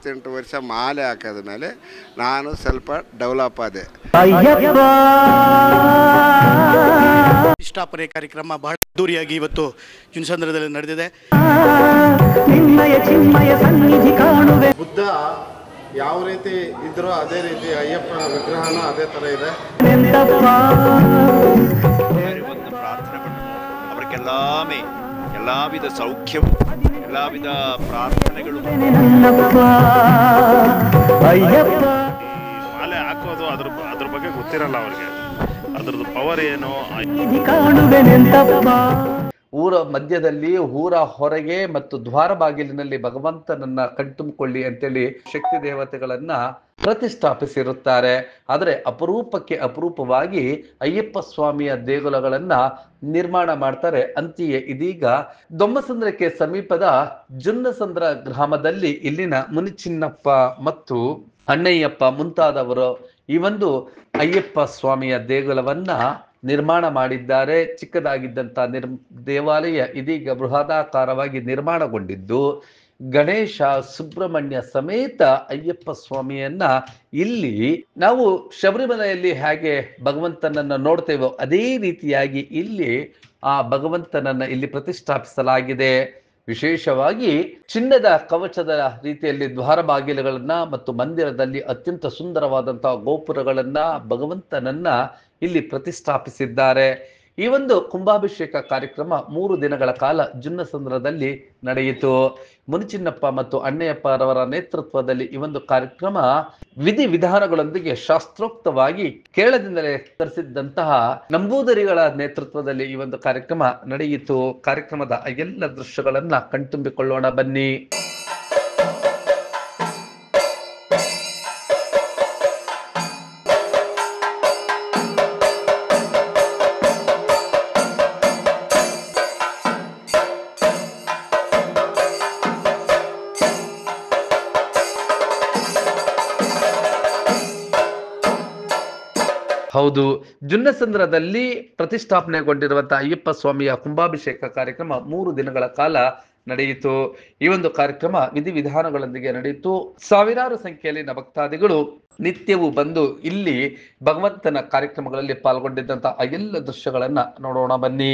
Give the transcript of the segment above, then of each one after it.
28 ವರ್ಷ ಮಾಲೆ ಹಾಕೋದ ಮೇಲೆ ನಾನು ಸ್ವಲ್ಪ ಡೆವಲಪ್ ಆದೆ. ಇಷ್ಟಾಪನೆ ಕಾರ್ಯಕ್ರಮ ಬಹಳ ಅದ್ದೂರಿಯಾಗಿ ಇವತ್ತು ಜುನಸಂದ್ರದಲ್ಲಿ ನಡೆದಿದೆ. ಬುದ್ಧ ಯಾವ ರೀತಿ ಇದ್ರೋ ಅದೇ ರೀತಿ ಅಯ್ಯಪ್ಪನ ವಿಗ್ರಹನೂ ಅದೇ ಥರ ಇದೆ. ಒಂದು ಪ್ರಾರ್ಥನೆ பண்ணுவோம். அவருக்கெல்லாமே எல்லாவித சௌக்கியம் எல்லாவித ಪ್ರಾರ್ಥನೆಗಳು. ಮಾಲೆ ಹಾಕೋದು ಅದ್ರ ಬಗ್ಗೆ ಗೊತ್ತಿರಲ್ಲ ಅವ್ರಿಗೆ, ಅದ್ರದ್ದು ಪವರ್ ಏನು. ಊರ ಮಧ್ಯದಲ್ಲಿ, ಊರ ಹೊರಗೆ ಮತ್ತು ದ್ವಾರ ಬಾಗಿಲಿನಲ್ಲಿ ಭಗವಂತನನ್ನ ಕಣ್ತುಂಬಿಕೊಳ್ಳಿ ಅಂತೇಳಿ ಶಕ್ತಿ ದೇವತೆಗಳನ್ನ ಪ್ರತಿಷ್ಠಾಪಿಸಿರುತ್ತಾರೆ. ಆದರೆ ಅಪರೂಪವಾಗಿ ಅಯ್ಯಪ್ಪ ಸ್ವಾಮಿಯ ದೇಗುಲಗಳನ್ನ ನಿರ್ಮಾಣ ಮಾಡ್ತಾರೆ. ಅಂತೆಯೇ ಇದೀಗ ದೊಮ್ಮಸಂದ್ರಕ್ಕೆ ಸಮೀಪದ ಜುನ್ನಸಂದ್ರ ಗ್ರಾಮದಲ್ಲಿ ಇಲ್ಲಿನ ಮುನಿಚಿನ್ನಪ್ಪ ಮತ್ತು ಅಣ್ಣಯ್ಯಪ್ಪ ಮುಂತಾದವರು ಈ ಒಂದು ಅಯ್ಯಪ್ಪ ಸ್ವಾಮಿಯ ದೇಗುಲವನ್ನ ನಿರ್ಮಾಣ ಮಾಡಿದ್ದಾರೆ. ಚಿಕ್ಕದಾಗಿದ್ದಂಥ ದೇವಾಲಯ ಇದೀಗ ಬೃಹದಾಕಾರವಾಗಿ ನಿರ್ಮಾಣಗೊಂಡಿದ್ದು ಗಣೇಶ ಸುಬ್ರಹ್ಮಣ್ಯ ಸಮೇತ ಅಯ್ಯಪ್ಪ ಸ್ವಾಮಿಯನ್ನ ಇಲ್ಲಿ ನಾವು ಶಬರಿಮಲೆಯಲ್ಲಿ ಹೇಗೆ ಭಗವಂತನನ್ನ ನೋಡ್ತೇವೋ ಅದೇ ರೀತಿಯಾಗಿ ಇಲ್ಲಿ ಆ ಭಗವಂತನನ್ನ ಇಲ್ಲಿ ಪ್ರತಿಷ್ಠಾಪಿಸಲಾಗಿದೆ. ವಿಶೇಷವಾಗಿ ಚಿನ್ನದ ಕವಚದ ರೀತಿಯಲ್ಲಿ ದ್ವಾರ ಬಾಗಿಲುಗಳನ್ನ ಮತ್ತು ಮಂದಿರದಲ್ಲಿ ಅತ್ಯಂತ ಸುಂದರವಾದಂತಹ ಗೋಪುರಗಳನ್ನ ಭಗವಂತನನ್ನ ಇಲ್ಲಿ ಪ್ರತಿಷ್ಠಾಪಿಸಿದ್ದಾರೆ. ಈ ಒಂದು ಕುಂಭಾಭಿಷೇಕ ಕಾರ್ಯಕ್ರಮ 3 ದಿನಗಳ ಕಾಲ ಜುನ್ನಸಂದ್ರದಲ್ಲಿ ನಡೆಯಿತು. ಮುನಿಚಿನ್ನಪ್ಪ ಮತ್ತು ಅಣ್ಣಯ್ಯಪ್ಪರವರ ನೇತೃತ್ವದಲ್ಲಿ ಈ ಒಂದು ಕಾರ್ಯಕ್ರಮ ವಿಧಿವಿಧಾನಗಳೊಂದಿಗೆ ಶಾಸ್ತ್ರೋಕ್ತವಾಗಿ ಕೇರಳದಿಂದಲೇ ತರಿಸಿದ್ದಂತಹ ನಂಬೂದರಿಗಳ ನೇತೃತ್ವದಲ್ಲಿ ಈ ಒಂದು ಕಾರ್ಯಕ್ರಮ ನಡೆಯಿತು. ಕಾರ್ಯಕ್ರಮದ ಎಲ್ಲ ದೃಶ್ಯಗಳನ್ನ ಕಣ್ತುಂಬಿಕೊಳ್ಳೋಣ ಬನ್ನಿ. ಹೌದು, ಜುನ್ನಸಂದ್ರದಲ್ಲಿ ಪ್ರತಿಷ್ಠಾಪನೆಗೊಂಡಿರುವಂತಹ ಅಯ್ಯಪ್ಪ ಸ್ವಾಮಿಯ ಕುಂಭಾಭಿಷೇಕ ಕಾರ್ಯಕ್ರಮ 3 ದಿನಗಳ ಕಾಲ ನಡೆಯಿತು. ಈ ಒಂದು ಕಾರ್ಯಕ್ರಮ ವಿಧಿವಿಧಾನಗಳೊಂದಿಗೆ ನಡೆಯಿತು. ಸಾವಿರಾರು ಸಂಖ್ಯೆಯಲ್ಲಿ ಭಕ್ತಾದಿಗಳು ನಿತ್ಯವೂ ಬಂದು ಇಲ್ಲಿ ಭಗವಂತನ ಕಾರ್ಯಕ್ರಮಗಳಲ್ಲಿ ಪಾಲ್ಗೊಂಡಿದ್ದಂತಹ ಎಲ್ಲ ದೃಶ್ಯಗಳನ್ನ ನೋಡೋಣ ಬನ್ನಿ.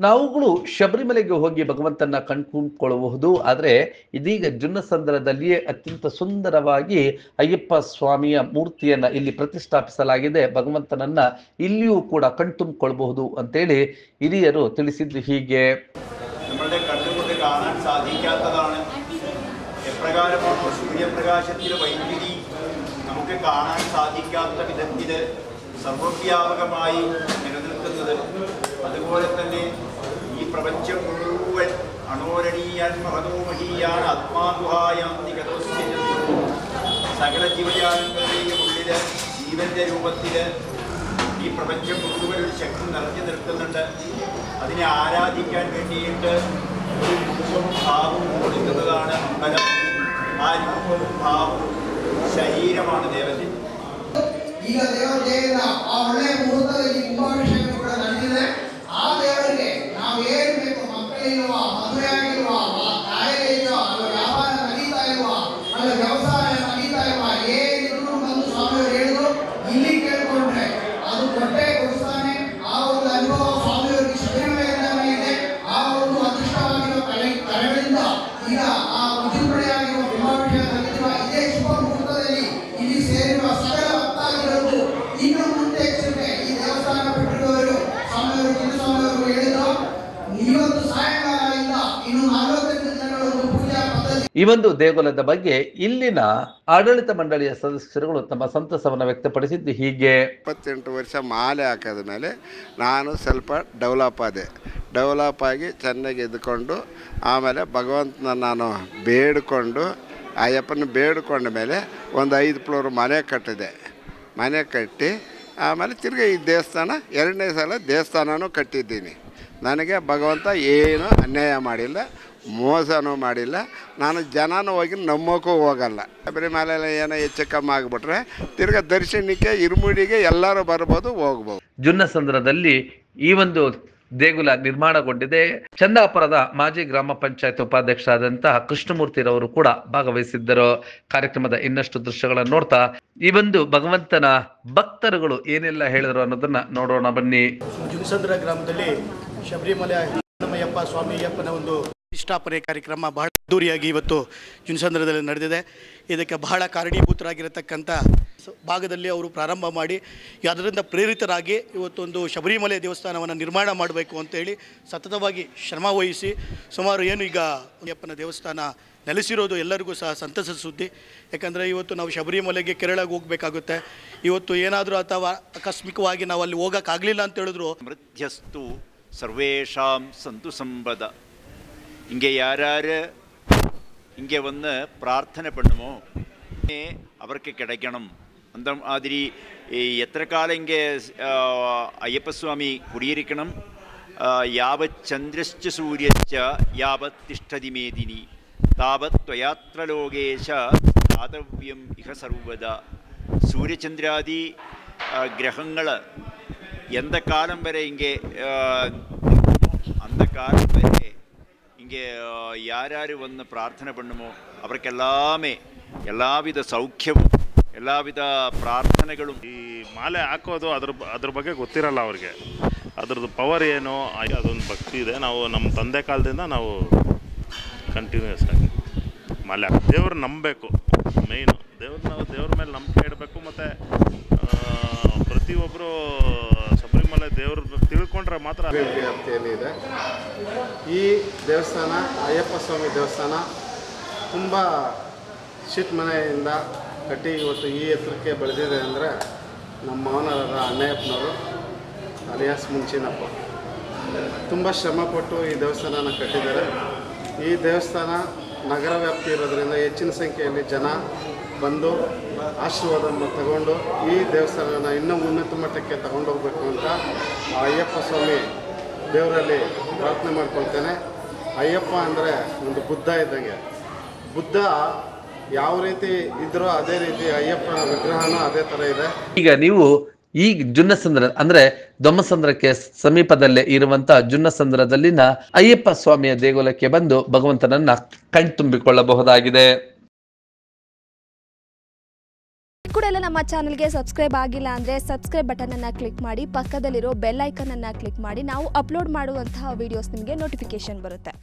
ನಾವುಗಳು ಶಬರಿಮಲೆಗೆ ಹೋಗಿ ಭಗವಂತನ ಕಣ್ಕುಂಬಿಕೊಳ್ಳಬಹುದು. ಆದರೆ ಇದೀಗ ಜುನ್ನಸಂದ್ರದಲ್ಲಿಯೇ ಅತ್ಯಂತ ಸುಂದರವಾಗಿ ಅಯ್ಯಪ್ಪ ಸ್ವಾಮಿಯ ಮೂರ್ತಿಯನ್ನ ಇಲ್ಲಿ ಪ್ರತಿಷ್ಠಾಪಿಸಲಾಗಿದೆ. ಭಗವಂತನನ್ನ ಇಲ್ಲಿಯೂ ಕೂಡ ಕಣ್ತುಂಬಿಕೊಳ್ಳಬಹುದು ಅಂತೇಳಿ ಹಿರಿಯರು ತಿಳಿಸಿದ್ದು ಹೀಗೆ. നമ്മളുടെ കണ്ണുകൊണ്ട് കാണാൻ സാധിക്കാത്തതാണ്. എപ്രകാരമാണോ സൂര്യപ്രകാശത്തിലെ വൈദ്യുതി നമുക്ക് കാണാൻ സാധിക്കാത്ത വിധത്തിൽ സർവവ്യാപകമായി നിലനിൽക്കുന്നത്, അതുപോലെ തന്നെ ഈ പ്രപഞ്ചം മുഴുവൻ അണോരണീയാൻ മഹതോമഹീയാൻ ആത്മാഗുഹായാന്തി ഗതോസ്യ സകല ജീവജാലങ്ങളുടെയും ഉള്ളിൽ ജീവന്റെ രൂപത്തിൽ ഈ പ്രപഞ്ചം മുഴുവൻ ഒരു ശക്തി നിറഞ്ഞു നിൽക്കുന്നുണ്ട്. അതിനെ ആരാധിക്കാൻ വേണ്ടിയിട്ട് ഒരു രൂപവും ഭാവവും കൊടുക്കുന്നതാണ് അമ്പലം. ആ രൂപവും ഭാവവും ശരീരമാണ് ദേവತೆ. ಈಗ ದೇವರು ಜಯದ ಆ ಒಳ್ಳೆಯ ಮುಹೂರ್ತದಲ್ಲಿ ಕುಂಭಾಭಿಷೇಕ ಕೂಡ ನಡೆದಿದೆ. ಆ ದೇವರಿಗೆ ನಾವು ಏನು ಬೇಕು, ಮಕ್ಕಳಿಲ್ವಾ, ಮದುವೆ ಆಗಿಲ್ವಾ, ಕಾಯಿಲೆ ಇಲ್ವಾ, ಅಲ್ಲ ವ್ಯಾಪಾರ ನಡೀತಾ ಇಲ್ವಾ, ಅಲ್ಲ ವ್ಯವಸಾಯ ನಡೀತಾ ಇಲ್ವಾ, ಏನಿದ್ರು ಬಂದು ಸ್ವಾಮಿಯವರು ಹೇಳಿದ್ರು ಇಲ್ಲಿ ಕೇಳ್ಕೊಂಡ್ರೆ ಅದು ಕೊಟ್ಟೆ ಕೊಡಿಸ್ತಾನೆ. ಆ ಒಂದು ಅನುಭವ ಸ್ವಾಮಿಯವರಿಗೆ ಶಬರಿಮಲೆಯಿಂದಾನೇ ಇದೆ. ಆ ಒಂದು ಅದೃಷ್ಟವಾಗಿರುವ ಕಲೆಗಳಿಂದ ಈಗ ಆ ವಿಜೃಂಭಣೆಯಾಗಿರುವ ಕುಂಭಾಭಿಷೇಕ ನಡೆದಿರುವ ಇದೇ ಶುಭ ಮುಹೂರ್ತದಲ್ಲಿ ಇಲ್ಲಿ ಸೇರಿರುವ ಸಕಲ ಭಕ್ತಾದಿಗಳು ಇನ್ನು ಮುಂದೆ ಈ ಒಂದು ದೇಗುಲದ ಬಗ್ಗೆ ಇಲ್ಲಿನ ಆಡಳಿತ ಮಂಡಳಿಯ ಸದಸ್ಯರುಗಳು ತಮ್ಮ ಸಂತಸವನ್ನು ವ್ಯಕ್ತಪಡಿಸಿದ್ದು ಹೀಗೆ. 28 ವರ್ಷ ಮಾಲೆ ಹಾಕಿದ ಮೇಲೆ ನಾನು ಸ್ವಲ್ಪ ಡೆವಲಪ್ ಆಗಿ ಚೆನ್ನಾಗಿ ಇದ್ಕೊಂಡು ಆಮೇಲೆ ಭಗವಂತನ ನಾನು ಬೇಡಿಕೊಂಡು ಅಯ್ಯಪ್ಪನ ಬೇಡಿಕೊಂಡ ಮೇಲೆ ಒಂದು 5 ಫ್ಲೋರ್ ಮನೆ ಕಟ್ಟಿ ಆಮೇಲೆ ತಿರ್ಗಿ ಈ ದೇವಸ್ಥಾನ 2ನೇ ಸಲ ದೇವಸ್ಥಾನನೂ ಕಟ್ಟಿದ್ದೀನಿ. ನನಗೆ ಭಗವಂತ ಏನು ಅನ್ಯಾಯ ಮಾಡಿಲ್ಲ, ಮೋಸನೂ ಮಾಡಿಲ್ಲ. ನಾನು ಜನನೂ ಹೋಗಿ ನಂಬೋಕ್ಕೂ ಹೋಗಲ್ಲ. ಶಬರಿಮಲೆಯಲ್ಲಿ ಏನೋ ಹೆಚ್ಚು ಕಮ್ಮಿ ಆಗಿಬಿಟ್ರೆ ತಿರ್ಗಿ ದರ್ಶನಕ್ಕೆ ಇರುಮುಡಿಗೆ ಎಲ್ಲರೂ ಬರ್ಬೋದು, ಹೋಗ್ಬೋದು. ಜುನ್ನಸಂದ್ರದಲ್ಲಿ ಈ ಒಂದು ದೇಗುಲ ನಿರ್ಮಾಣಗೊಂಡಿದೆ. ಚಂದಾಪುರದ ಮಾಜಿ ಗ್ರಾಮ ಪಂಚಾಯತ್ ಉಪಾಧ್ಯಕ್ಷರಾದಂತಹ ಕೃಷ್ಣಮೂರ್ತಿರವರು ಕೂಡ ಭಾಗವಹಿಸಿದ್ದರು. ಕಾರ್ಯಕ್ರಮದ ಇನ್ನಷ್ಟು ದೃಶ್ಯಗಳನ್ನು ನೋಡ್ತಾ ಈ ಒಂದು ಭಗವಂತನ ಭಕ್ತರುಗಳು ಏನೆಲ್ಲ ಹೇಳಿದ್ರು ಅನ್ನೋದನ್ನ ನೋಡೋಣ ಬನ್ನಿ. ಜುನ್ಸಂದ್ರ ಗ್ರಾಮದಲ್ಲಿ ಶಬರಿಮಲೆ ಅಯ್ಯಪ್ಪ ಸ್ವಾಮಿ ಅಯ್ಯಪ್ಪನ ಒಂದು ಪ್ರತಿಷ್ಠಾಪನೆ ಕಾರ್ಯಕ್ರಮ ಬಹಳ ಅದ್ದೂರಿಯಾಗಿ ಇವತ್ತು ಜುನ್ಸಂದ್ರದಲ್ಲಿ ನಡೆದಿದೆ. ಇದಕ್ಕೆ ಬಹಳ ಕಾರಣೀಭೂತರಾಗಿರತಕ್ಕಂಥ ಭಾಗದಲ್ಲಿ ಅವರು ಪ್ರಾರಂಭ ಮಾಡಿ ಅದರಿಂದ ಪ್ರೇರಿತರಾಗಿ ಇವತ್ತೊಂದು ಶಬರಿಮಲೆ ದೇವಸ್ಥಾನವನ್ನು ನಿರ್ಮಾಣ ಮಾಡಬೇಕು ಅಂತೇಳಿ ಸತತವಾಗಿ ಶ್ರಮ ವಹಿಸಿ ಸುಮಾರು ಏನು ಈಗ ಅಯ್ಯಪ್ಪನ ದೇವಸ್ಥಾನ ನೆಲೆಸಿರೋದು ಎಲ್ಲರಿಗೂ ಸಹ ಸಂತಸದ ಸುದ್ದಿ. ಯಾಕಂದರೆ ಇವತ್ತು ನಾವು ಶಬರಿಮಲೆಗೆ ಕೇರಳಕ್ಕೆ ಹೋಗಬೇಕಾಗುತ್ತೆ. ಇವತ್ತು ಏನಾದರೂ ಅಥವಾ ಆಕಸ್ಮಿಕವಾಗಿ ನಾವು ಅಲ್ಲಿ ಹೋಗೋಕ್ಕಾಗಲಿಲ್ಲ ಅಂತ ಹೇಳಿದ್ರು ಮೃತ್ಯಸ್ತು ಸರ್ವೇಷಾಂ ಸಂತು ಸಂಪದ. இங்கே யார் இங்கே வந்து பிரார்த்தனை பண்ணுமோ அவருக்கு கிடைக்கணும். அந்த மாதிரி எத்தனை காலம் இங்கே ஐயப்ப சுவாமி குடியிருக்கணும். யாவத் சந்திரஸ்ச சூரியஸ்ச யாவத் திஷ்டதி மேதினி தாவத் த்வயாத்ரலோகேஷ தாதவ்யம் இஹ சர்வதா. സൂര്യചന്ദ്രാദി ഗ്രഹങ്ങൾ எந்த காலம் வரை இங்கே அந்த காலம் வரை இங்கே யார் வந்து பிரார்த்தனை பண்ணுமோ அவருக்கெல்லாமே எல்லாவித சௌಖ್ಯവും ಎಲ್ಲವಿಧ ಪ್ರಾರ್ಥನೆಗಳು. ಈ ಮಾಲೆ ಹಾಕೋದು ಅದ್ರ ಬಗ್ಗೆ ಗೊತ್ತಿರಲ್ಲ ಅವ್ರಿಗೆ. ಅದ್ರದ್ದು ಪವರ್ ಏನು ಅದೊಂದು ಭಕ್ತಿ ಇದೆ. ನಾವು ನಮ್ಮ ತಂದೆ ಕಾಲದಿಂದ ನಾವು ಕಂಟಿನ್ಯೂಸ್ ಆಗಿ ಮಾಲೆ ದೇವ್ರು ನಂಬಬೇಕು. ಮೇಯ್ನು ದೇವ್ರ ಮೇಲೆ ನಂಬಿಕೆ ಇಡಬೇಕು. ಮತ್ತು ಪ್ರತಿಯೊಬ್ಬರು ಶಬರಿಮಲೆ ದೇವ್ರ ತಿಳ್ಕೊಂಡ್ರೆ ಮಾತ್ರ ವ್ಯಾಪ್ತಿಯಲ್ಲಿ ಇದೆ. ಈ ದೇವಸ್ಥಾನ ಅಯ್ಯಪ್ಪ ಸ್ವಾಮಿ ದೇವಸ್ಥಾನ ತುಂಬ ಶೀಟ್ ಮನೆಯಿಂದ ಕಟ್ಟಿ ಇವತ್ತು ಈ ಎತ್ತರಕ್ಕೆ ಬೆಳೆದಿದೆ ಅಂದರೆ ನಮ್ಮ ಮಾವನವರ ಅಣ್ಣಯ್ಯಪ್ಪನವರು ಅಲಿಯಾಸ್ ಮುಂಚಿನಪ್ಪ ತುಂಬ ಶ್ರಮಪಟ್ಟು ಈ ದೇವಸ್ಥಾನನ ಕಟ್ಟಿದ್ದಾರೆ. ಈ ದೇವಸ್ಥಾನ ನಗರ ವ್ಯಾಪ್ತಿ ಇರೋದರಿಂದ ಹೆಚ್ಚಿನ ಸಂಖ್ಯೆಯಲ್ಲಿ ಜನ ಬಂದು ಆಶೀರ್ವಾದವನ್ನು ತಗೊಂಡು ಈ ದೇವಸ್ಥಾನನ ಇನ್ನೂ ಉನ್ನತ ಮಟ್ಟಕ್ಕೆ ತಗೊಂಡೋಗ್ಬೇಕು ಅಂತ ಅಯ್ಯಪ್ಪ ಸ್ವಾಮಿ ದೇವರಲ್ಲಿ ಪ್ರಾರ್ಥನೆ ಮಾಡ್ಕೊಳ್ತೇನೆ. ಅಯ್ಯಪ್ಪ ಅಂದರೆ ಒಂದು ಬುದ್ಧ ಇದ್ದಂಗೆ. ಬುದ್ಧ ಯಾವ ರೀತಿ ಇದ್ರೋ ಅದೇ ರೀತಿ ಅಯ್ಯಪ್ಪನ ವಿಗ್ರಹನೂ ಅದೇ ಥರ ಇದೆ. ಈಗ ನೀವು ಈ ಜುನ್ನಸಂದ್ರ ಅಂದ್ರೆ ದೊಮ್ಮಸಂದ್ರಕ್ಕೆ ಸಮೀಪದಲ್ಲೇ ಇರುವಂತಹ ಜುನ್ನಸಂದ್ರದಲ್ಲಿನ ಅಯ್ಯಪ್ಪ ಸ್ವಾಮಿಯ ದೇಗುಲಕ್ಕೆ ಬಂದು ಭಗವಂತನನ್ನ ಕಣ್ತುಂಬಿಕೊಳ್ಳಬಹುದಾಗಿದೆ. ಕೂಡ ಎಲ್ಲ ನಮ್ಮ ಚಾನೆಲ್ಗೆ ಸಬ್ಸ್ಕ್ರೈಬ್ ಆಗಿಲ್ಲ ಅಂದರೆ ಸಬ್ಸ್ಕ್ರೈಬ್ ಬಟನ್ ಅನ್ನು ಕ್ಲಿಕ್ ಮಾಡಿ, ಪಕ್ಕದಲ್ಲಿರೋ ಬೆಲ್ ಐಕನ್ ಅನ್ನು ಕ್ಲಿಕ್ ಮಾಡಿ. ನಾವು ಅಪ್ಲೋಡ್ ಮಾಡುವಂತಹ ವಿಡಿಯೋಸ್ ನಿಮಗೆ ನೋಟಿಫಿಕೇಶನ್ ಬರುತ್ತೆ.